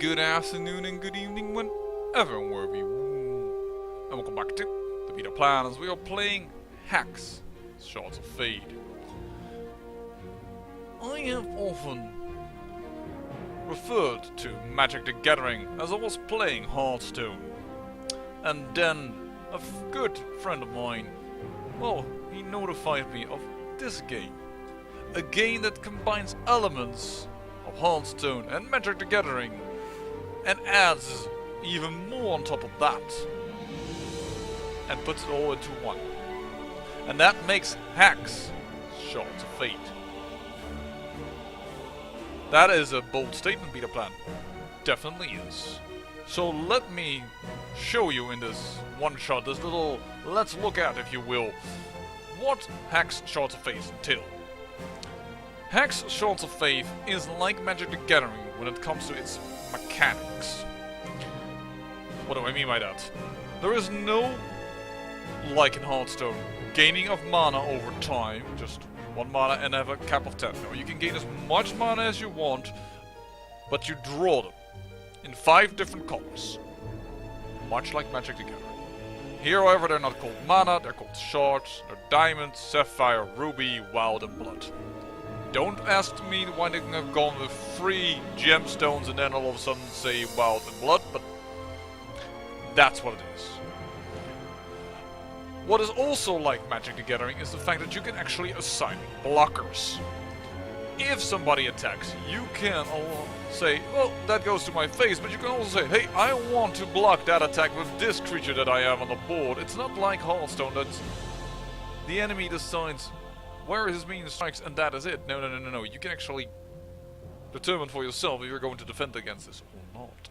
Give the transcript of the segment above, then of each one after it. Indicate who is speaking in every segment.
Speaker 1: good afternoon and good evening whenever and wherever you and welcome back to the beta plan as we are playing Hacks, Shards of Fate. I have often referred to Magic the Gathering as I was playing Hearthstone. And then a good friend of mine, well, he notified me of this game. A game that combines elements of Hearthstone and Magic the Gathering and adds even more on top of that and puts it all into one. And that makes Hacks Shards of Fate. That is a bold statement, beta plan. Definitely is. So let me show you in this one shot, this little let's look at, if you will, what Hacks Shards of Fate entail. Hacks Shards of Fate is like Magic the Gathering when it comes to its mechanics. What do I mean by that? There is no, like in Hearthstone, gaining of mana over time, just one mana and have a cap of 10. No, you can gain as much mana as you want, but you draw them in 5 different colors, much like Magic the Gathering. Here, however, they're not called mana, they're called shards. They're diamond, sapphire, ruby, wild, and blood. Don't ask me why they have gone with 3 gemstones and then all of a sudden say wild and blood, but that's what it is. What is also like Magic the Gathering is the fact that you can actually assign blockers. If somebody attacks, you can say, well, that goes to my face, but you can also say, hey, I want to block that attack with this creature that I have on the board. It's not like Hearthstone that the enemy decides where his main strikes and that is it. No. You can actually determine for yourself if you're going to defend against this or not.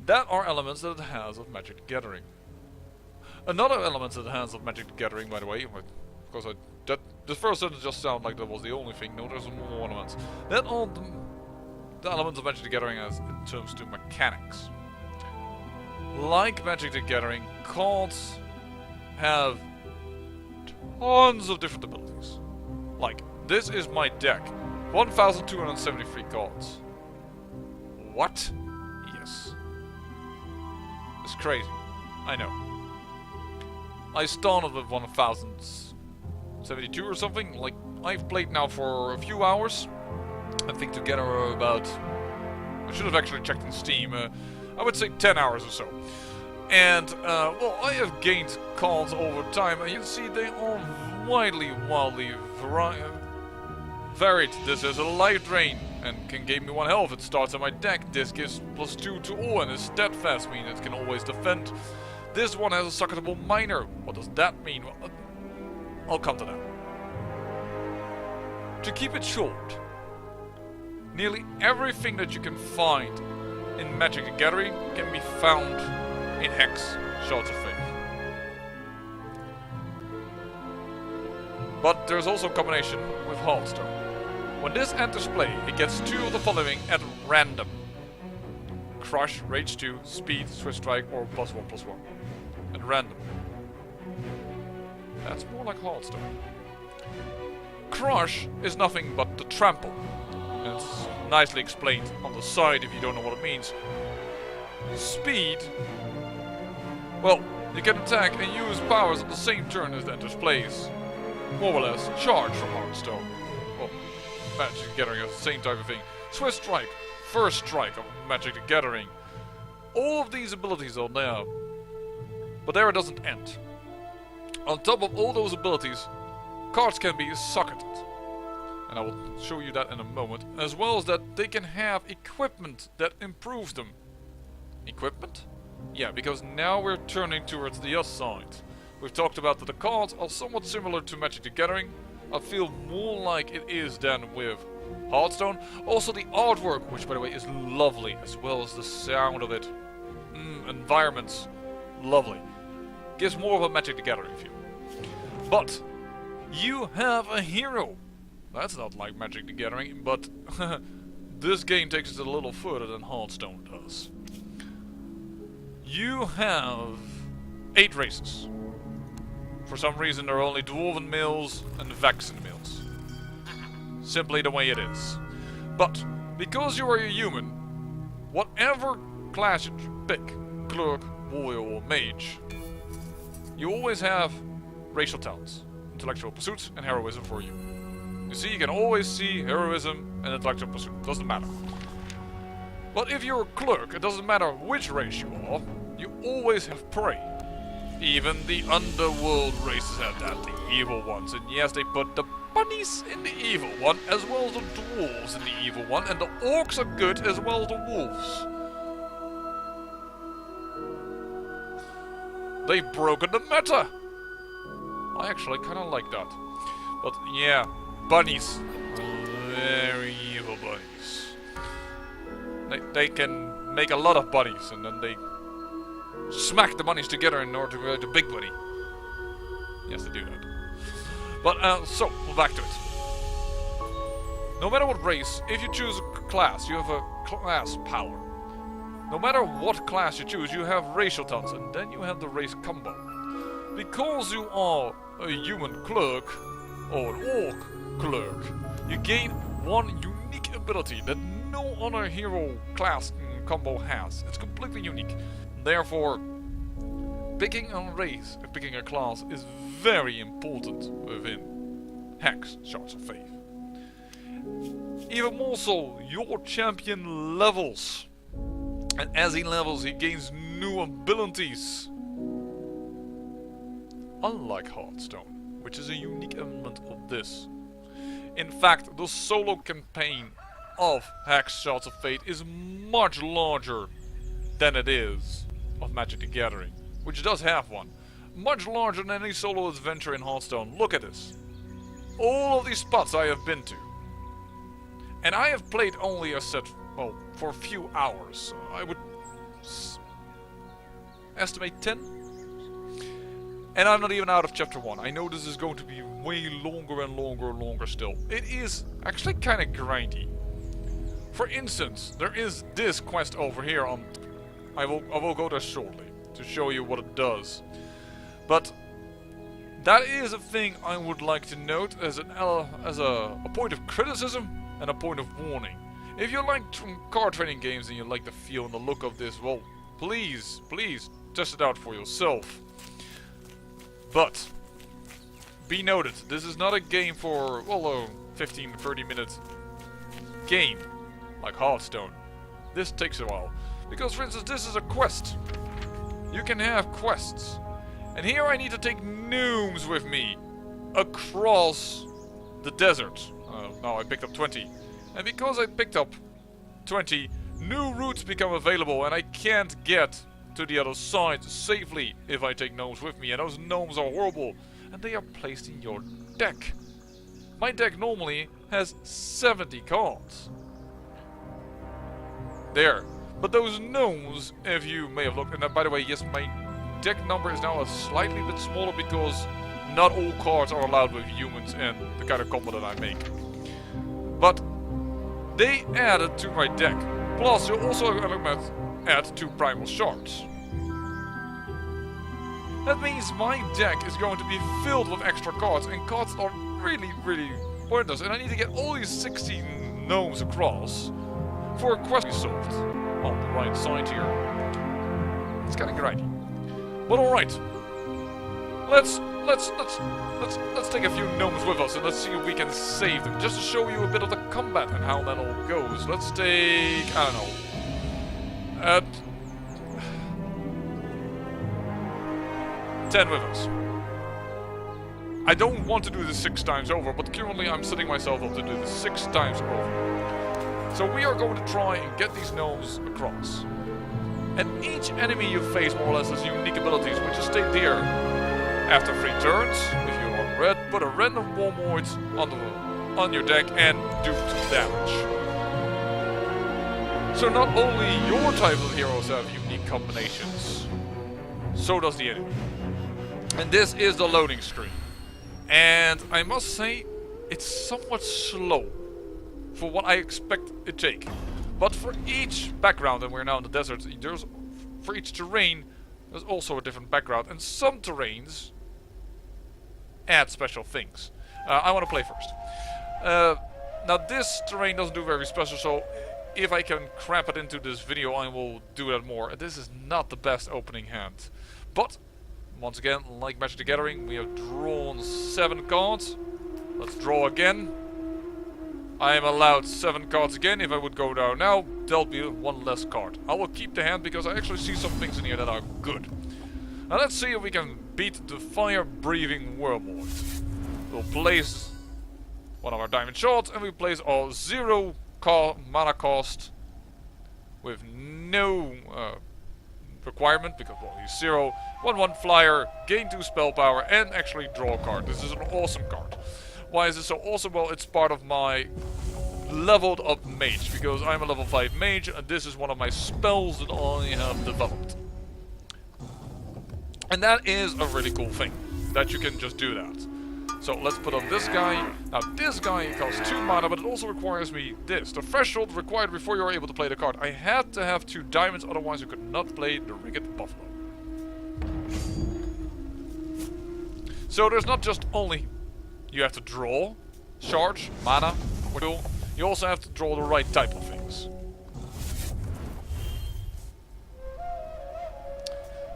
Speaker 1: That are elements that it has of Magic the Gathering. Another element that it has of Magic the Gathering, by the way, of course the first sentence just sounded like that was the only thing. No, there's more elements. That all the elements of Magic the Gathering has in terms to mechanics. Like Magic the Gathering, cards have tons of different abilities. Like, this is my deck. 1,273 cards. What? Yes. It's crazy. I know. I started with 1,072 or something. Like, I've played now for a few hours. I think together about... I should have actually checked in Steam. I would say 10 hours or so. And, well, I have gained cards over time. And you can see they are wildly varied. This is a life drain and can give me 1 health. It starts on my deck. This gives +2 to all and is steadfast, meaning it can always defend. This one has a sucketable minor. What does that mean? Well, I'll come to that. To keep it short, nearly everything that you can find in Magic the Gathering can be found in Hacks Shards of Fate. But there's also a combination with Hearthstone. When this enters play, it gets 2 of the following at random. Crush, Rage 2, Speed, Swift Strike, or +1/+1. At random. That's more like Hearthstone. Crush is nothing but the trample. And it's nicely explained on the side if you don't know what it means. Speed, well, you can attack and use powers on the same turn as it enters plays. More or less, charge from Hearthstone. Well, Magic the Gathering has the same type of thing. Swift Strike, first strike of Magic the Gathering. All of these abilities are there. But there it doesn't end. On top of all those abilities, cards can be socketed. And I will show you that in a moment. As well as that they can have equipment that improves them. Equipment? Yeah, because now we're turning towards the other side. We've talked about that the cards are somewhat similar to Magic the Gathering. I feel more like it is than with Hearthstone. Also the artwork, which by the way is lovely, as well as the sound of it. Environments, lovely. Gives more of a Magic the Gathering feel. But you have a hero. That's not like Magic the Gathering, but this game takes it a little further than Hearthstone does. You have 8 races. For some reason there are only Dwarven males and Vaxen males. Simply the way it is. But Because you are a human, whatever class you pick, clerk, warrior or mage, you always have racial talents, intellectual pursuits and heroism for you. You see, you can always see heroism and intellectual pursuit, doesn't matter. But if you're a clerk, it doesn't matter which race you are, you always have prey. Even the underworld races have that, the evil ones. And yes, they put the bunnies in the evil one, as well as the dwarves in the evil one, and the orcs are good as well as the wolves. They've broken the meta! I actually kinda like that. But yeah, bunnies. Very evil bunnies. They can make a lot of bunnies, and then they smack the bunnies together in order to create a big bunny. Yes, they do that. But, so, we're back to it. No matter what race, if you choose a class, you have a class power. No matter what class you choose, you have racial talents, and then you have the race combo. Because you are a human clerk, or an orc clerk, you gain one unique ability that no other hero class combo has. It's completely unique. Therefore, picking a race and picking a class is very important within Hex Shards of Faith. Even more so, your champion levels. And as he levels, he gains new abilities. Unlike Hearthstone, which is a unique element of this. In fact, the solo campaign of Hex Shards of Fate is much larger than it is of Magic the Gathering, which does have one. Much larger than any solo adventure in Hearthstone. Look at this. All of these spots I have been to. And I have played only a set, well, for a few hours. I would estimate 10. And I'm not even out of chapter 1. I know this is going to be way longer and longer still. It is actually kind of grindy. For instance, there is this quest over here on... I will go there shortly to show you what it does. But that is a thing I would like to note as a point of criticism and a point of warning. If you like card trading games and you like the feel and the look of this, well, please test it out for yourself. But be noted, this is not a game for, well, a 15-30 minute game like Hearthstone. This takes a while. Because, for instance, this is a quest. You can have quests. And here I need to take gnomes with me across the desert. Now I picked up 20. And because I picked up 20, new routes become available and I can't get to the other side safely if I take gnomes with me. And those gnomes are horrible. And they are placed in your deck. My deck normally has 70 cards. There. But those gnomes, if you may have looked, and by the way, yes, my deck number is now a slightly bit smaller because not all cards are allowed with humans and the kind of combo that I make. But they added to my deck. Plus, you also add 2 primal shards. That means my deck is going to be filled with extra cards, and cards are really pointless. And I need to get all these 16 gnomes across for a quest to be solved. On the right side here. It's kind of grindy. But alright. Let's take a few gnomes with us and let's see if we can save them. Just to show you a bit of the combat and how that all goes. Let's take, I don't know, 10 with us. I don't want to do this 6 times over, but currently I'm setting myself up to do this 6 times over. So we are going to try and get these gnomes across. And each enemy you face more or less has unique abilities, which is stay there. After 3 turns, if you're on red, put a random Warmoid on your deck and do 2 damage. So not only your type of heroes have unique combinations, so does the enemy. And this is the loading screen. And I must say, it's somewhat slow for what I expect it to take. But for each background, and we're now in the desert, for each terrain, there's also a different background. And some terrains add special things. I want to play first. Now this terrain doesn't do very special, so if I can cramp it into this video, I will do that more. And this is not the best opening hand. But, once again, like Magic the Gathering, we have drawn 7 cards. Let's draw again. I am allowed 7 cards again. If I would go down now, there'll be 1 less card. I will keep the hand because I actually see some things in here that are good. Now let's see if we can beat the fire-breathing Wormwood. We'll place one of our diamond shards and we place our 0 mana cost with no requirement because, well, he's 0, 1/1 flyer, gain 2 spell power, and actually draw a card. This is an awesome card. Why is it so awesome? Well, it's part of my leveled up mage because I'm a level 5 mage and this is one of my spells that I have developed. And that is a really cool thing, that you can just do that. So let's put on this guy. Now this guy costs 2 mana, but it also requires me this. The threshold required before you're able to play the card. I had to have 2 diamonds, otherwise you could not play the Rigged Buffalo. So there's not just only you have to draw, charge, mana, or tool. You also have to draw the right type of things.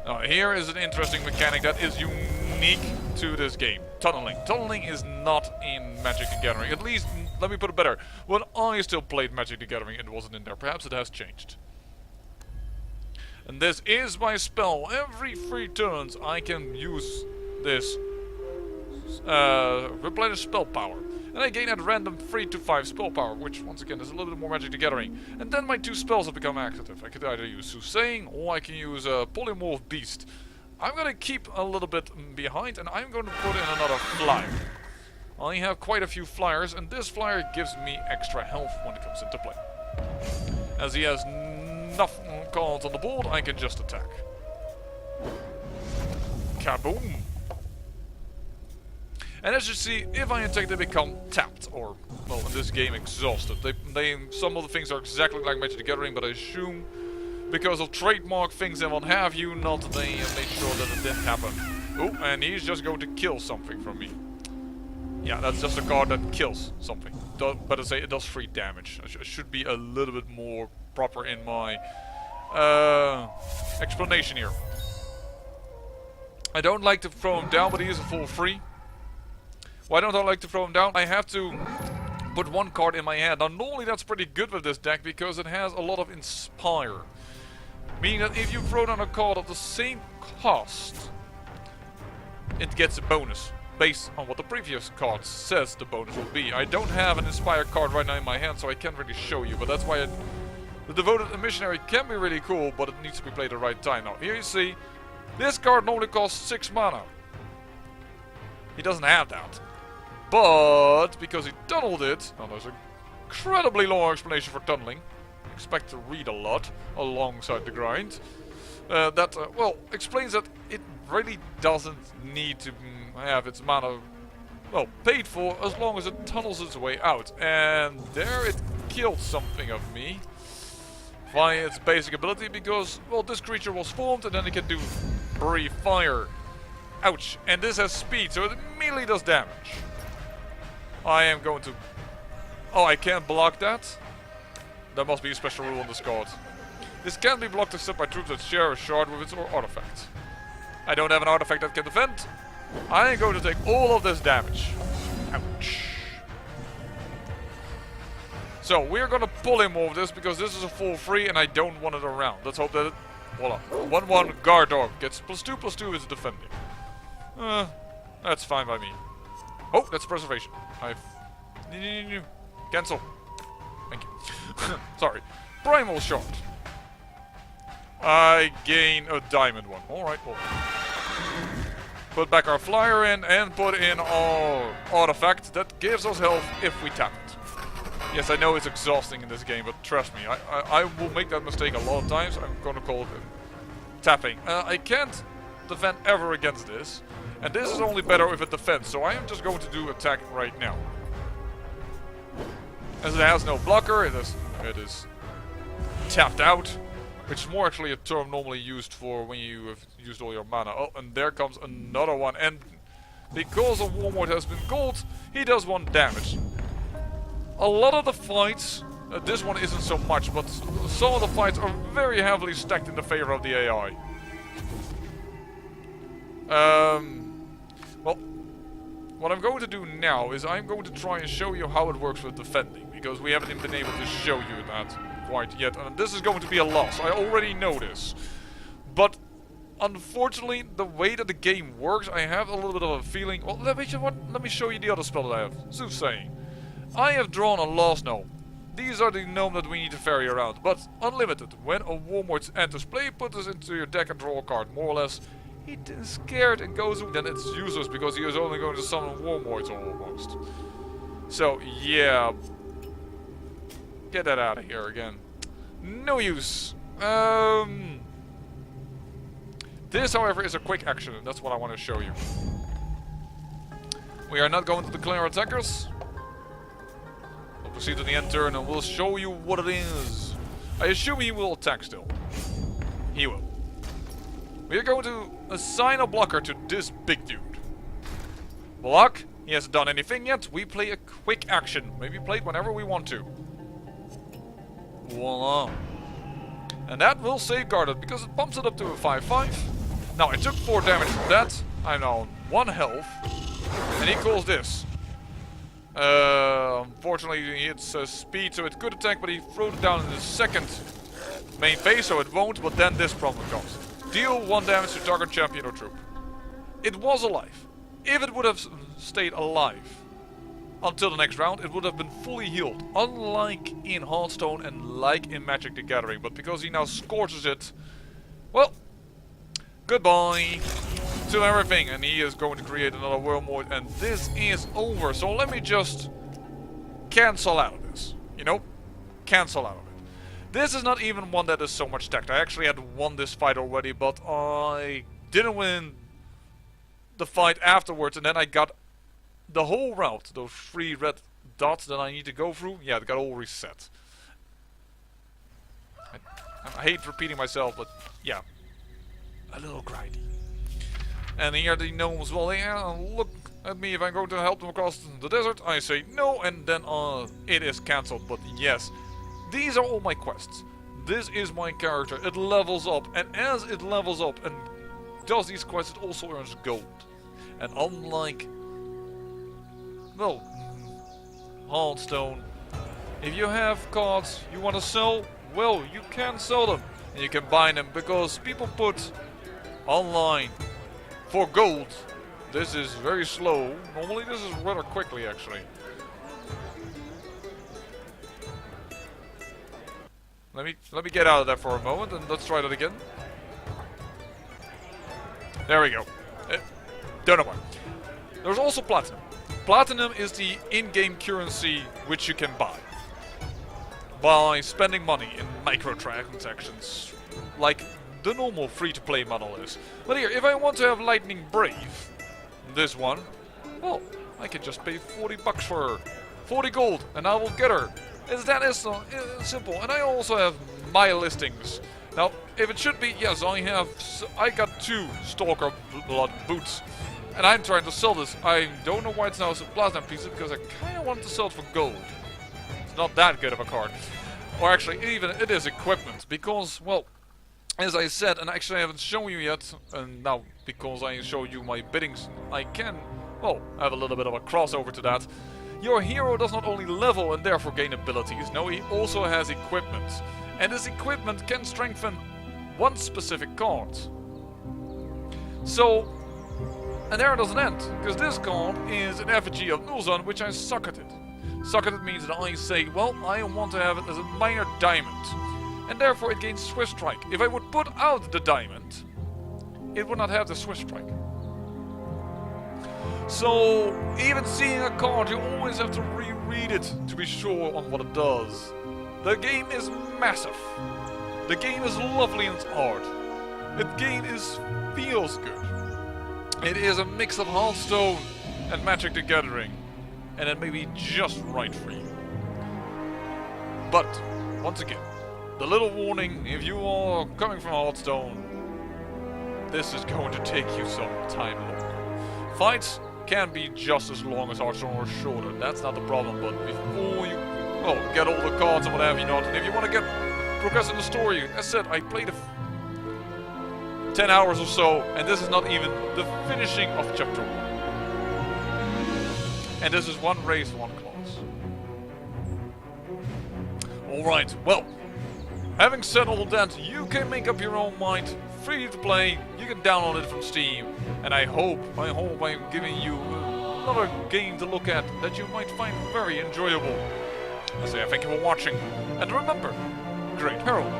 Speaker 1: Now here is an interesting mechanic that is unique to this game. Tunneling. Tunneling is not in Magic the Gathering. At least, let me put it better. When I still played Magic the Gathering, it wasn't in there. Perhaps it has changed. And this is my spell. Every 3 turns I can use this replenish spell power. And I gain at random 3 to 5 spell power, which once again is a little bit more Magic the Gathering. And then my 2 spells have become active. I could either use Soothsaying or I can use Polymorph Beast. I'm gonna keep a little bit behind and I'm going to put in another flyer. I have quite a few flyers and this flyer gives me extra health when it comes into play. As he has enough cards on the board, I can just attack. Kaboom! And as you see, if I attack, they become tapped, or, well, in this game, exhausted. Some of the things are exactly like Magic the Gathering, but I assume, because of trademark things and what have you, not they made sure that it didn't happen. Oh, and he's just going to kill something from me. Yeah, that's just a card that kills something. But I say it does 3 damage. I should be a little bit more proper in my explanation here. I don't like to throw him down, but he is a full free. Why don't I like to throw him down? I have to put 1 card in my hand. Now normally that's pretty good with this deck because it has a lot of Inspire. Meaning that if you throw down a card of the same cost, it gets a bonus. Based on what the previous card says the bonus will be. I don't have an Inspire card right now in my hand, so I can't really show you. But that's why the Devoted Missionary can be really cool, but it needs to be played at the right time. Now here you see, this card normally costs 6 mana. He doesn't have that. But, because he tunneled it, now there's an incredibly long explanation for tunneling. Expect to read a lot alongside the grind. Well, explains that it really doesn't need to have its mana, well, paid for as long as it tunnels its way out. And there it killed something of me via its basic ability because, well, this creature was formed and then it can do Breathe Fire. Ouch. And this has speed, so it immediately does damage. I am going to... Oh, I can't block that? There must be a special rule on this card. This can be blocked except by troops that share a shard with its artifact. I don't have an artifact that can defend. I am going to take all of this damage. Ouch. So, we're going to pull him over this because this is a full free and I don't want it around. Let's hope that it... Voila. 1/1 guard dog gets +2/+2 is defending. That's fine by me. Oh, that's preservation. Cancel. Thank you. Sorry. Primal Shard. I gain a diamond one. Alright, well. Put back our flyer in and put in our artifact that gives us health if we tap it. Yes, I know it's exhausting in this game, but trust me, I will make that mistake a lot of times. I'm gonna call it tapping. I can't defend ever against this. And this is only better if it defends, so I am just going to do attack right now. As it has no blocker, it is tapped out, which is more actually a term normally used for when you have used all your mana. Oh, and there comes another one, and because of Wormwood has been gold, he does 1 damage. a lot of the fights, this one isn't so much, but some of the fights are very heavily stacked in the favor of the AI. Well, what I'm going to do now is I'm going to try and show you how it works with defending, because we haven't even been able to show you that quite yet, and this is going to be a loss. I already know this. But unfortunately, the way that the game works, I have a little bit of a feeling. Well, let me show you the other spell that I have. Soothsaying. I have drawn a lost gnome. These are the gnome that we need to ferry around, but unlimited. When a Warmort enters play, put this into your deck and draw a card. More or less, he is scared and goes away. Then it's useless because he is only going to summon Warmorts almost. So yeah, get that out of here again. No use. This, however, is a quick action, and that's what I want to show you. We are not going to declare attackers. We'll proceed to the end turn, and we'll show you what it is. I assume he will attack still. He will. We are going to assign a blocker to this big dude. Block. He hasn't done anything yet. We play a quick action. Maybe play it whenever we want to. Voila. And that will safeguard it, because it bumps it up to a 5-5. Now, I took 4 damage from that. I'm now on 1 health. And he calls this. Unfortunately, he hits speed, so it could attack, but he throws it down in the second main phase, so it won't. But then this problem comes. Deal 1 damage to target champion or troop. It was alive. If it would have stayed alive until the next round, it would have been fully healed. Unlike in Hearthstone and like in Magic the Gathering. But because he now scorches it, well, goodbye to everything. And he is going to create another Wormwood, and this is over. So let me just cancel out of this. You know? Cancel out of it. This is not even one that is so much stacked. I actually had won this fight already, but I didn't win the fight afterwards, and then I got the whole route, those 3 red dots that I need to go through, yeah, it got all reset. I hate repeating myself, but yeah, a little grindy. And here the gnomes, well, yeah, look at me. If I'm going to help them across the desert, I say no, and then it is cancelled. But yes, these are all my quests. This is my character. It levels up, and as it levels up and does these quests, it also earns gold. And unlike, well, Hearthstone, if you have cards you want to sell, well, you can sell them. And you can buy them, because people put online for gold. This is very slow. Normally this is rather quickly, actually. Let me get out of that for a moment, and let's try that again. There we go. Don't know why. There's also platinum. Platinum is the in-game currency which you can buy by spending money in microtransactions, like the normal free-to-play model is. But here, if I want to have Lightning Brave, this one, well, I can just pay 40 bucks for her. 40 gold, and I will get her. It's that simple. And I also have my listings. Now, if it should be, yes, I got 2 Stalker Blood boots. And I'm trying to sell this. I don't know why it's now a platinum piece, because I kind of wanted to sell it for gold. It's not that good of a card. Or actually, even it is equipment. Because, well, as I said, and actually I haven't shown you yet, and now because I showed you my biddings, I can, well, have a little bit of a crossover to that. Your hero does not only level and therefore gain abilities, no, he also has equipment. And this equipment can strengthen one specific card. So, and there it doesn't end, because this card is an effigy of Nulzon, which I socketed. Socketed means that I say, well, I want to have it as a minor diamond, and therefore it gains Swift Strike. If I would put out the diamond, it would not have the Swift Strike. So, even seeing a card, you always have to reread it to be sure on what it does. The game is massive. The game is lovely in its art. The game feels good. It is a mix of Hearthstone and Magic the Gathering, and it may be just right for you. But, once again, the little warning, if you are coming from Hearthstone, this is going to take you some time longer. Fights can be just as long as Hearthstone or shorter. That's not the problem, but before you, well, get all the cards and whatever you not, and if you want to progress in the story, as I said, I played 10 hours or so, and this is not even the finishing of chapter 1. And this is one race, one class. Alright, well, having said all that, you can make up your own mind, free to play, you can download it from Steam, and I hope I'm giving you another game to look at that you might find very enjoyable. I say thank you for watching, and remember, Great Herald.